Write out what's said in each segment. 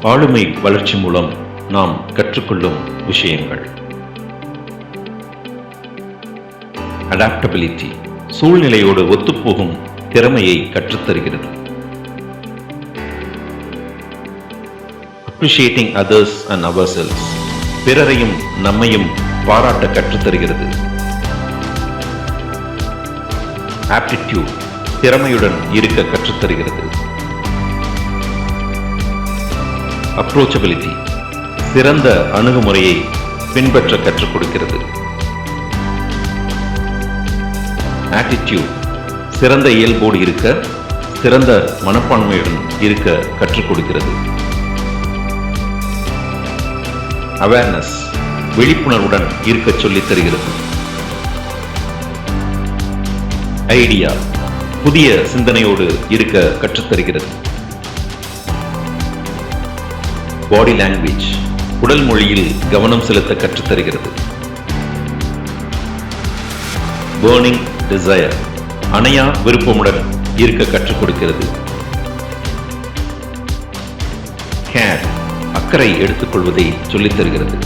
ஆளுமை வளர்ச்சி மூலம் நாம் கற்றுக்கொள்ளும் விஷயங்கள். அடாப்டபிலிட்டி சூழ்நிலையோடு ஒத்துப்போகும் திறமையை கற்றுத்தருகிறது. அப்ரிஷியேட்டிங் அதர்ஸ் அண்ட் அவர்செல்ஸ் பிறரையும் நம்மையும் பாராட்ட கற்றுத்தருகிறது. ஆப்டிடியூட் திறமையுடன் இருக்க கற்றுத்தருகிறது. அப்ரோச்சபிலிட்டி சிறந்த அணுகுமுறையை பின்பற்ற கற்றுக் கொடுக்கிறது. ஆட்டிடியூட் சிறந்த இயல்போடு இருக்க, சிறந்த மனப்பான்மையுடன் இருக்க கற்றுக் கொடுக்கிறது. அவேர்னஸ் விழிப்புணர்வுடன் இருக்க சொல்லித் தருகிறது. ஐடியா புதிய சிந்தனையோடு இருக்க கற்றுத்தருகிறது. பாடி லாங்குவேஜ் உடல் மொழியில் கவனம் செலுத்த கற்றுத்தருகிறது. பர்னிங் டிசையர் அணையா விருப்பமுடன் இருக்க கற்றுக் கொடுக்கிறது. கேர் அக்கறை எடுத்துக்கொள்வதை சொல்லித் தருகிறது.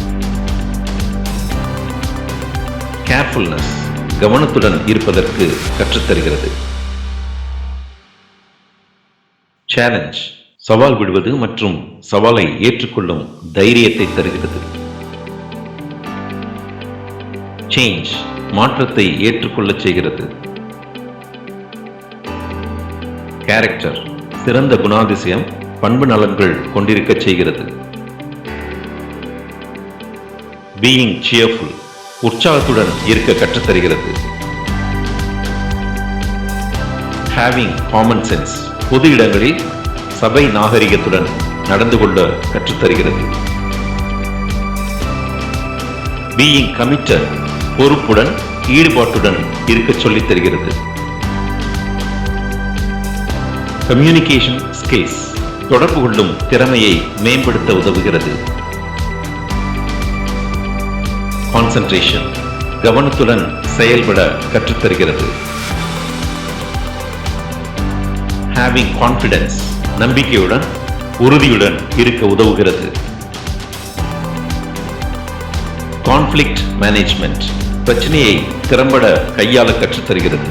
கேர்ஃபுல்னஸ் கவனத்துடன் இருப்பதற்கு கற்றுத்தருகிறது. சேலஞ்ச் சவால் விடுவது மற்றும் சவாலை ஏற்றுக்கொள்ளும் தைரியத்தை தருகிறது. சேஞ்ச் மாற்றத்தை ஏற்றுக்கொள்ளச் செய்கிறது. கேரக்டர் சிறந்த குணாதிசயம் பண்பு நலன்கள் கொண்டிருக்க செய்கிறது. பீயிங் சியர்ஃபுல் உற்சாகத்துடன் இருக்க கற்றுத்தருகிறது. ஹேவிங் காமன் சென்ஸ் பொது இடங்களில் சபை நாகரிகத்துடன் நடந்து கொள்ள கற்றுத்தருகிறது. பீயிங் கமிட்டட் பொறுப்புடன் ஈடுபாட்டுடன் இருக்க சொல்லித் தருகிறது. கம்யூனிகேஷன் ஸ்கில்ஸ் தொடர்பு கொள்ளும் திறமையை மேம்படுத்த உதவுகிறது. கான்சன்ட்ரேஷன் கவனத்துடன் செயல்பட கற்றுத்தருகிறது. ஹேவிங் கான்ஃபிடன்ஸ் நம்பிக்கையுடன் உறுதியுடன் இருக்க உதவுகிறது. கான்ஃப்ளிக்ட் மேனேஜ்மெண்ட் பிரச்சனையை திறம்பட கையாள கற்றுத்தருகிறது.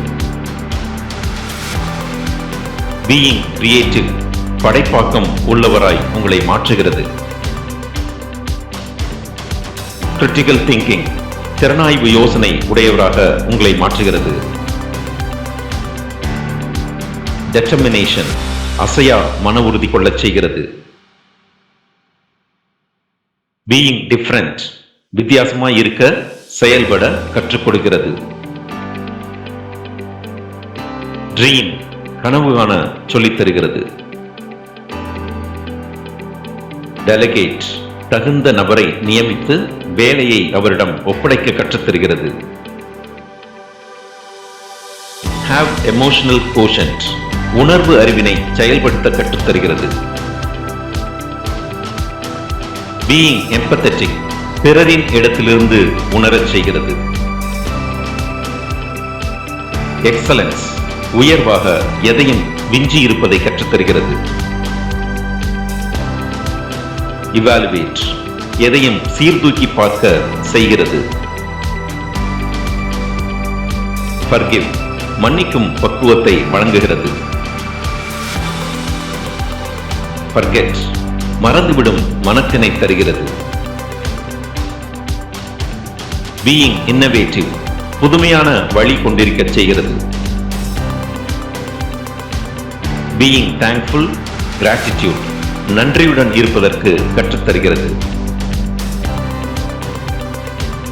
பீயிங் கிரியேட்டிவ் படைப்பாக்கம் உள்ளவராய் உங்களை மாற்றுகிறது. கிரிட்டிக்கல் திங்கிங் திறனாய்வு யோசனை உடையவராக உங்களை மாற்றுகிறது. டெட்டர்மினேஷன் அசையா மன உறுதி கொள்ளச் செய்கிறது. பீயிங் டிஃபரண்ட் வித்தியாசமாய் இருக்க செயல்பட கற்றுக் கொடுக்கிறது. ட்ரீம் கனவு காண சொல்லித் தருகிறது. டெலிகேட் தகுந்த நபரை நியமித்து வேலையை அவரிடம் ஒப்படைக்க கற்றுத்தருகிறது. ஹேவ் எமோஷனல் கோஷன்ட் உணர்வு அறிவினை செயல்படுத்த கற்றுத்தருகிறது. பீயிங் எம்பத்தட்டிக் பிறரின் இடத்திலிருந்து உணரச் செய்கிறது. எக்ஸலன்ஸ் உயர்வாக எதையும் விஞ்சி இருப்பதை கற்றுத்தருகிறது. இவாலுவேட் எதையும் சீர்தூக்கி பார்க்க செய்கிறது. ஃபர்கிவ் மன்னிக்கும் பக்குவத்தை வழங்குகிறது. ஃபர்கெட் மறந்துவிடும் மனத்தினை தருகிறது. பீயிங் இன்னோவேட்டிவ் புதுமையான வழி கொண்டிருக்க செய்கிறது. பீயிங் தேங்க்ஃபுல் கிராட்டிடியூட் நன்றியுடன் இருப்பதற்கு கற்றுத்தருகிறது.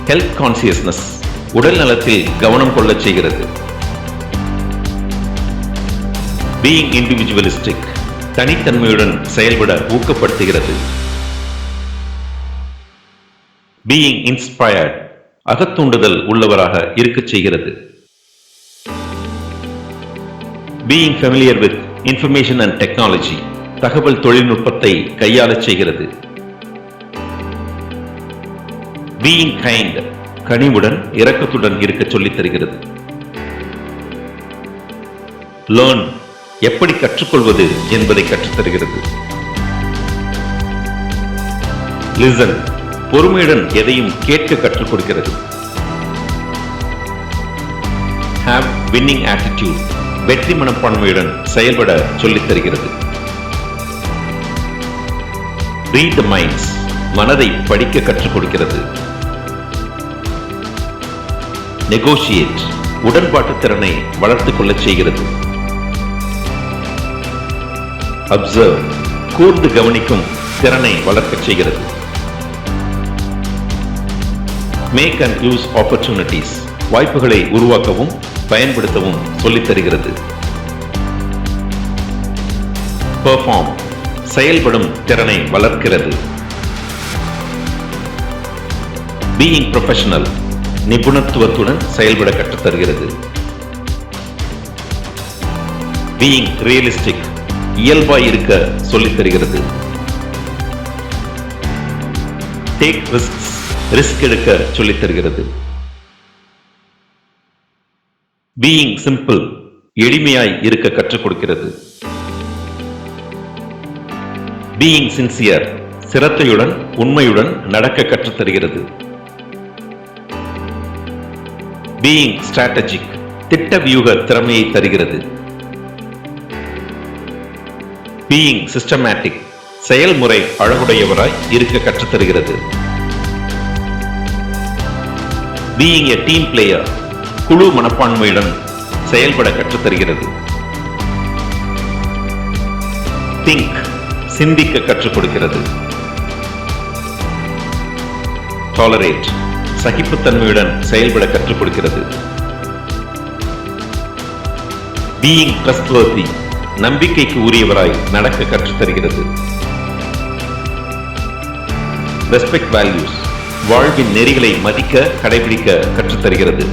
ஹெல்த் கான்சியஸ்னஸ் உடல் நலத்தில் கவனம் கொள்ளச் செய்கிறது. பீயிங் இண்டிவிஜுவலிஸ்டிக் தனித்தன்மையுடன் செயல்பட ஊக்கப்படுத்துகிறது. பீயிங் இன்ஸ்பயர்ட் அகத்தூண்டுதல் உள்ளவராக இருக்கச் செய்கிறது. Being familiar with information and technology தகவல் தொழில்நுட்பத்தை கையாளச் செய்கிறது. பீயிங் கைண்ட் கனிவுடன் இரக்கத்துடன் இருக்க சொல்லித் தருகிறது. லேர்ன் எப்படி கற்றுக்கொள்வது என்பதை கற்றுத்தருகிறது. லிசன், பொறுமையுடன் எதையும் கேட்க கற்றுக் கொடுக்கிறது. ஹேவ் வின்னிங் ஆட்டிடியூட், வெற்றி மனப்பான்மையுடன் செயல்பட சொல்லித் தருகிறது. ரீட் த மைண்ட்ஸ், மனதை படிக்க கற்றுக் கொடுக்கிறது. நெகோஷியேட், உடன்பாட்டு திறனை வளர்த்துக் கொள்ளச் செய்கிறது. அப்சர்வ், கூர்ந்து கவனிக்கும் திறனை வளர்க்கச் செய்கிறது. மேக் அண்ட் யூஸ் ஆப்பர்ச்சுனிட்டிஸ், வாய்ப்புகளை உருவாக்கவும் பயன்படுத்தவும் சொல்லித் தருகிறது. பெர்ஃபார்ம், செயல்படும் திறனை வளர்க்கிறது. பீயிங் ப்ரொஃபஷனல், நிபுணத்துவத்துடன் செயல்பட கற்றுத் தருகிறது. பீயிங் ரியலிஸ்டிக், இயல்பாய் இருக்க சொல்லித் தருகிறது. டேக் ரிஸ்க்ஸ், ரிஸ்க் எடுக்க சொல்லித் தருகிறது. பீயிங் சிம்பிள், எளிமையாய் இருக்க கற்றுக் கொடுக்கிறது. பீயிங் சின்சியர், சிரத்தையுடன் உண்மையுடன் நடக்க கற்றுத் தருகிறது. பீயிங் ஸ்ட்ராட்டஜிக், திட்ட வியூக திறமையை தருகிறது. பீயிங் சிஸ்டமேட்டிக், செயல்முறை அழகுடையவராய் இருக்க கற்றுத் தருகிறது. பீயிங் எ டீம் பிளேயர், குழு மனப்பான்மையுடன் செயல்பட கற்றுத் தருகிறது. திங்க், சிந்திக்க கற்றுக் கொடுக்கிறது. டாலரேட், சகிப்புத்தன்மையுடன் செயல்பட கற்றுக் கொடுக்கிறது. பீயிங் ட்ரஸ்ட்வர்தி, நம்பிக்கைக்கு உரியவராய் நடக்க கற்றுத் தருகிறது. ரெஸ்பெக்ட் வேல்யூஸ், வாழ்வின் நெறிகளை மதிக்க கடைபிடிக்க கற்றுத் தருகிறது.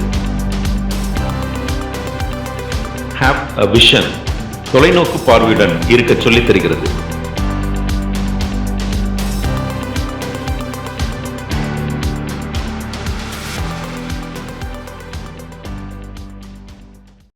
ஹேவ் அ விஷன், தொலைநோக்கு பார்வையுடன் இருக்க சொல்லித் தருகிறது.